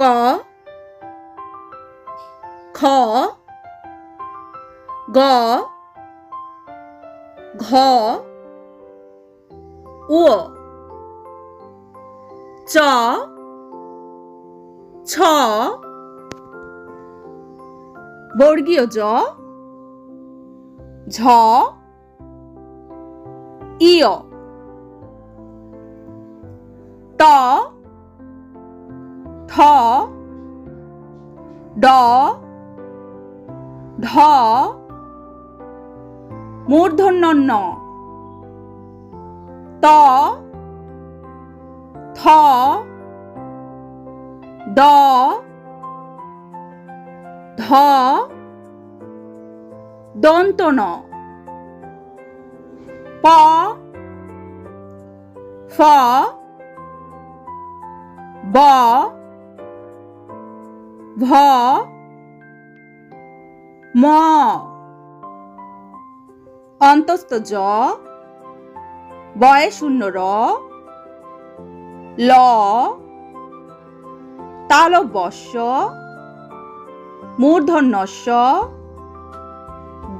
ক, খ, গ, ঘ, উ, চ, ছ, বর্গীয় জ, ঝ, ইয়, ত, ঠ, ড, ঢ, মূর্ধন্য ণ, ত, থ, দ, ধ, দন্ত ন, প, ফ, ব, ভ, ম, অন্তস্থ জ, বয়ে শূন্য র, ল, তালব বস্য, মূর্ধন্য ষ,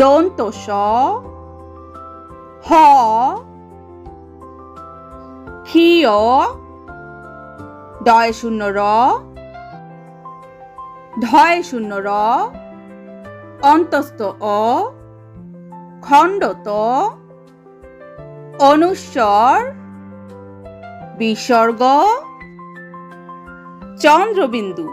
দন্ত স, হ, ক্ষীয়, ডয়ে শূন্য র, ঢয়ে শূন্য র, অন্তস্থ অ, খণ্ডত, অনুস্বর, বিসর্গ, চন্দ্রবিন্দু।